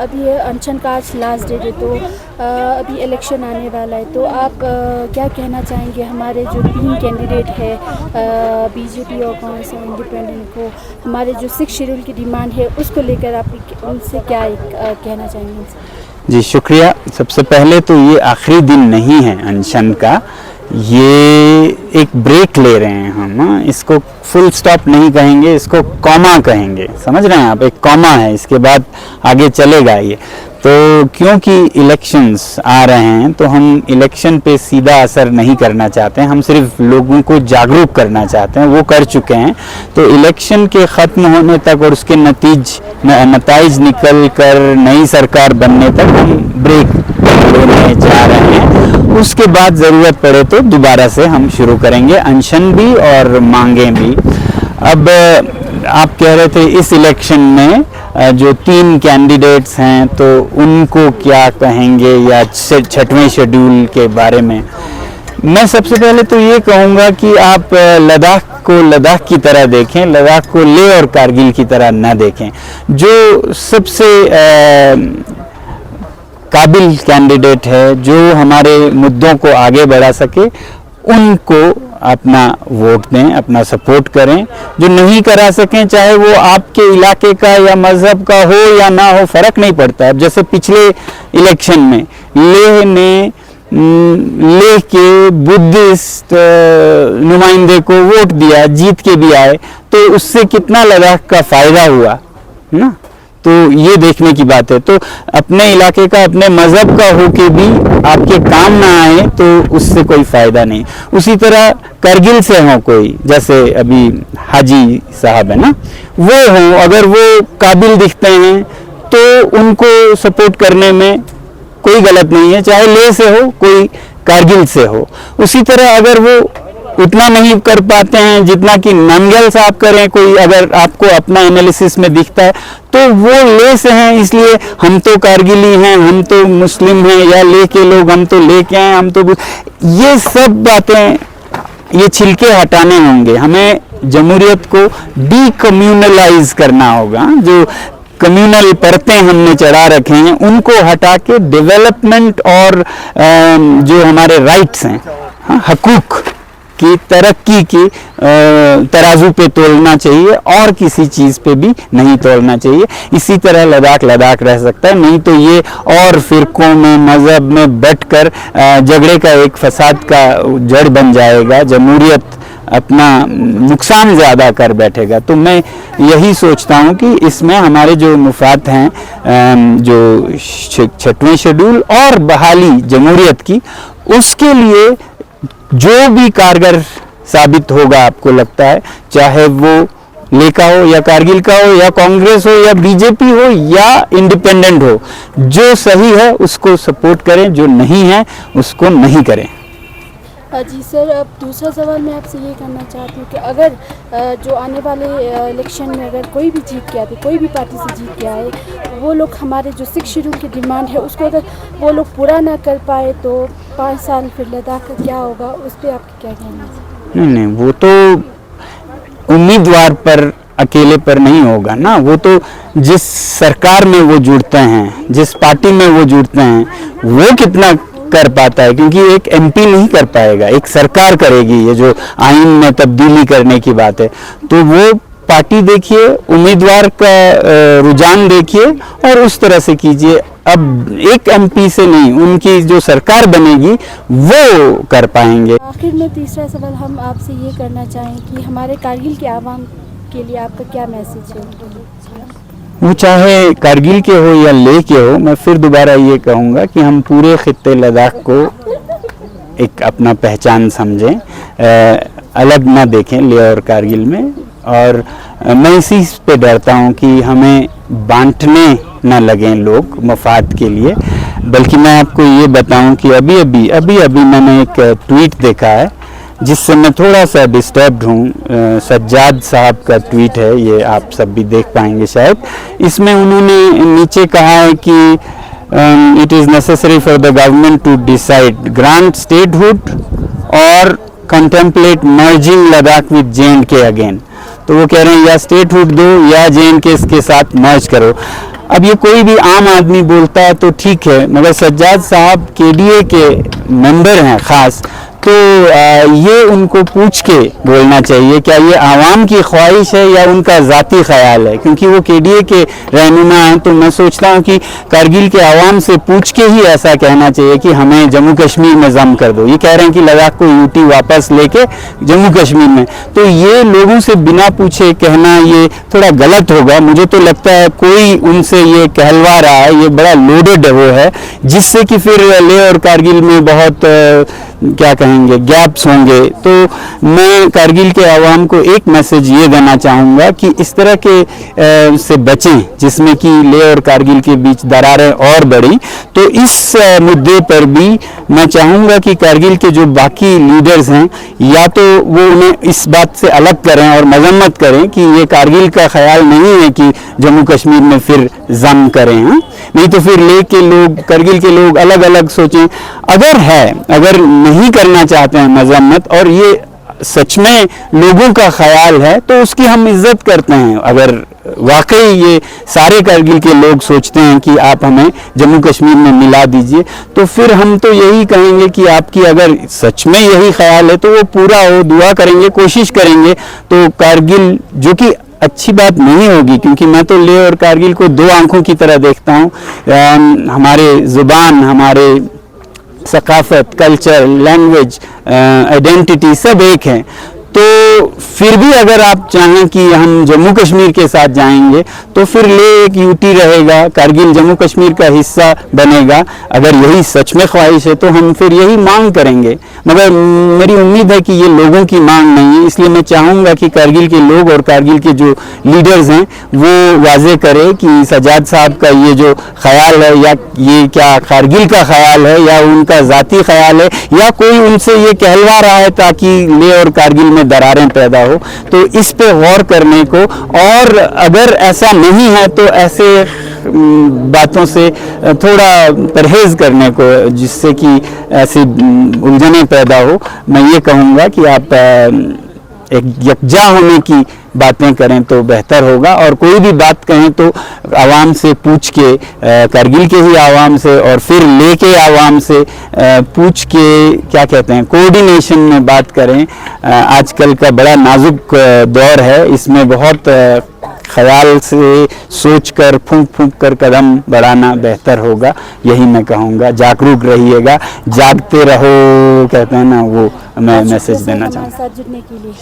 अभी अनशन का आज लास्ट डेट है, तो अभी इलेक्शन आने वाला है, तो आप क्या कहना चाहेंगे हमारे जो 3 कैंडिडेट है, बीजेपी और कांग्रेस और इंडिपेंडेंट को, हमारे जो 6 शेड्यूल की डिमांड है उसको लेकर आप उनसे क्या कहना चाहेंगे? जी शुक्रिया। सबसे पहले तो ये आखिरी दिन नहीं है अनशन का, ये एक ब्रेक ले रहे हैं हम। इसको फुल स्टॉप नहीं कहेंगे, इसको कॉमा कहेंगे। समझ रहे हैं आप, एक कॉमा है, इसके बाद आगे चलेगा ये। तो क्योंकि इलेक्शंस आ रहे हैं तो हम इलेक्शन पे सीधा असर नहीं करना चाहते हैं, हम सिर्फ लोगों को जागरूक करना चाहते हैं, वो कर चुके हैं। तो इलेक्शन के ख़त्म होने तक और उसके नतीज निकल कर नई सरकार बनने तक हम ब्रेक लेने जा रहे हैं। उसके बाद ज़रूरत पड़े तो दोबारा से हम शुरू करेंगे, अनशन भी और मांगें भी। अब आप कह रहे थे इस इलेक्शन में जो 3 कैंडिडेट्स हैं तो उनको क्या कहेंगे, या 6वें शेड्यूल के बारे में। मैं सबसे पहले तो ये कहूँगा कि आप लद्दाख को लद्दाख की तरह देखें, लद्दाख को लेह और कारगिल की तरह न देखें। जो सबसे काबिल कैंडिडेट है, जो हमारे मुद्दों को आगे बढ़ा सके, उनको अपना वोट दें, अपना सपोर्ट करें। जो नहीं करा सकें, चाहे वो आपके इलाके का या मज़हब का हो या ना हो, फ़र्क नहीं पड़ता। अब जैसे पिछले इलेक्शन में लेह के बुद्धिस्ट नुमाइंदे को वोट दिया, जीत के भी आए, तो उससे कितना लद्दाख का फ़ायदा हुआ ना। तो ये देखने की बात है। तो अपने इलाके का, अपने मज़हब का हो के भी आपके काम ना आए तो उससे कोई फ़ायदा नहीं। उसी तरह करगिल से हो कोई, जैसे अभी हाजी साहब है ना, वो हों, अगर वो काबिल दिखते हैं तो उनको सपोर्ट करने में कोई गलत नहीं है, चाहे लेह से हो, कोई कारगिल से हो। उसी तरह अगर वो उतना नहीं कर पाते हैं जितना कि नमग्याल साहब करें, कोई अगर आपको अपना एनालिसिस में दिखता है, तो वो लेह से हैं इसलिए हम तो कारगिली हैं, हम तो मुस्लिम हैं, या लेह के लोग हम तो लेके हैं, हम तो, ये सब बातें, ये छिलके हटाने होंगे। हमें जमहूरियत को डीकम्यूनलाइज करना होगा। जो कम्युनल परतें हमने चढ़ा रखे हैं उनको हटा के डेवलपमेंट और जो हमारे राइट्स हैं, हकूक की, तरक्की की तराजू पे तोलना चाहिए, और किसी चीज़ पे भी नहीं तोलना चाहिए। इसी तरह लद्दाख रह सकता है, नहीं तो ये और फिरकों में, मज़हब में बंटकर झगड़े का एक फसाद का जड़ बन जाएगा, जमहूरियत अपना नुकसान ज़्यादा कर बैठेगा। तो मैं यही सोचता हूँ कि इसमें हमारे जो मुफाद हैं, जो 6वें शेड्यूल और बहाली जमहूरियत की, उसके लिए जो भी कारगर साबित होगा, आपको लगता है, चाहे वो लेह का हो या कारगिल का हो या कांग्रेस हो या बीजेपी हो या इंडिपेंडेंट हो, जो सही है उसको सपोर्ट करें, जो नहीं है उसको नहीं करें। जी सर, अब दूसरा सवाल मैं आपसे ये करना चाहती हूँ कि अगर जो आने वाले इलेक्शन में अगर कोई भी जीत के आते, कोई भी पार्टी से जीत के आए, वो लोग हमारे जो 6 शेड्यूल की डिमांड है उसको अगर वो लोग पूरा ना कर पाए तो 5 साल फिर लद्दाख का क्या होगा, उस पर आपका क्या कहना है? नहीं, वो तो उम्मीदवार पर, अकेले पर नहीं होगा ना। वो तो जिस सरकार में वो जुड़ते हैं, जिस पार्टी में वो जुड़ते हैं, वो कितना कर पाता है, क्योंकि एक एमपी नहीं कर पाएगा, एक सरकार करेगी। ये जो आइन में तब्दीली करने की बात है, तो वो पार्टी देखिए, उम्मीदवार का रुझान देखिए और उस तरह से कीजिए। अब एक एमपी से नहीं, उनकी जो सरकार बनेगी वो कर पाएंगे। आखिर में तीसरा सवाल हम आपसे ये करना चाहें कि हमारे कारगिल के आवाम के लिए आपका क्या मैसेज है? वो चाहे कारगिल के हो या लेह के हो, मैं फिर दोबारा ये कहूँगा कि हम पूरे खित्ते लद्दाख को एक अपना पहचान समझें, अलग ना देखें लेह और कारगिल में। और मैं इसी पे डरता हूँ कि हमें बांटने ना लगें लोग मफाद के लिए। बल्कि मैं आपको ये बताऊँ कि अभी मैंने एक ट्वीट देखा है जिससे मैं थोड़ा सा डिस्टर्ब्ड हूँ। सज्जाद साहब का ट्वीट है, ये आप सब भी देख पाएंगे शायद। इसमें उन्होंने नीचे कहा है कि it is necessary for the government to decide grant statehood और contemplate merging Ladakh with JNK again. तो वो कह रहे हैं या स्टेटहुड दो या JNK के साथ मर्ज करो। अब ये कोई भी आम आदमी बोलता है तो ठीक है, मगर सज्जाद साहब केडीए के मेंबर हैं ख़ास, तो ये उनको पूछ के बोलना चाहिए क्या ये आवाम की ख्वाहिश है या उनका ज़ाती ख्याल है, क्योंकि वो केडीए के रहनुमा हैं। तो मैं सोचता हूँ कि कारगिल के आवाम से पूछ के ही ऐसा कहना चाहिए कि हमें जम्मू कश्मीर में जम कर दो। ये कह रहे हैं कि लद्दाख को यूटी वापस लेके जम्मू कश्मीर में, तो ये लोगों से बिना पूछे कहना ये थोड़ा गलत होगा। मुझे तो लगता है कोई उनसे ये कहलवा रहा है, ये बड़ा लोडेड वो है, जिससे कि फिर लेह और कारगिल में बहुत क्या कहेंगे गैप्स होंगे। तो मैं कारगिल के आवाम को एक मैसेज ये देना चाहूँगा कि इस तरह के से बचें जिसमें कि लेह और कारगिल के बीच दरारें और बढ़ी। तो इस मुद्दे पर भी मैं चाहूँगा कि कारगिल के जो बाकी लीडर्स हैं या तो वो उन्हें इस बात से अलग करें और मजम्मत करें कि ये कारगिल का ख्याल नहीं है कि जम्मू कश्मीर में फिर जम करें, हाँ? नहीं तो फिर लेह के लोग, कारगिल के लोग अलग अलग सोचें। अगर नहीं करना चाहते हैं मजम्मत और ये सच में लोगों का ख्याल है तो उसकी हम इज्जत करते हैं। अगर वाकई ये सारे कारगिल के लोग सोचते हैं कि आप हमें जम्मू कश्मीर में मिला दीजिए, तो फिर हम तो यही कहेंगे कि आपकी अगर सच में यही ख्याल है तो वो पूरा हो, दुआ करेंगे, कोशिश करेंगे। तो कारगिल, जो कि अच्छी बात नहीं होगी, क्योंकि मैं तो लेह और कारगिल को दो आंखों की तरह देखता हूँ। हमारे ज़ुबान, हमारे सकाफत, कल्चर, लैंग्वेज, आइडेंटिटी सब एक हैं। तो फिर भी अगर आप चाहें कि हम जम्मू कश्मीर के साथ जाएंगे तो फिर लेह एक यूटी रहेगा, कारगिल जम्मू कश्मीर का हिस्सा बनेगा। अगर यही सच में ख्वाहिश है तो हम फिर यही मांग करेंगे, मगर मेरी उम्मीद है कि ये लोगों की मांग नहीं है। इसलिए मैं चाहूँगा कि कारगिल के लोग और कारगिल के जो लीडर्स हैं वो वाजे करें कि सज्जाद साहब का ये जो ख्याल है, या ये क्या कारगिल का ख्याल है या उनका ज़ाती ख्याल है, या कोई उनसे ये कहलवा रहा है ताकि लेह और कारगिल में दरारें पैदा हो। तो इस पे गौर करने को, और अगर ऐसा नहीं है तो ऐसे बातों से थोड़ा परहेज करने को, जिससे कि ऐसी उलझनें पैदा हो। मैं ये कहूँगा कि आप एक यकजा होने की बातें करें तो बेहतर होगा, और कोई भी बात कहें तो आवाम से पूछ के, कारगिल के ही आवाम से और फिर लेह के आवाम से पूछ के, क्या कहते हैं, कोऑर्डिनेशन में बात करें। आजकल का बड़ा नाजुक दौर है, इसमें बहुत ख्याल से सोच कर, फूंक फूंक कर कदम बढ़ाना बेहतर होगा। यही मैं कहूँगा। जागरूक रहिएगा, जागते रहो, कहते हैं ना, वो मैं मैसेज देना चाहूँगा। हमारे साथ जुड़ने के लिए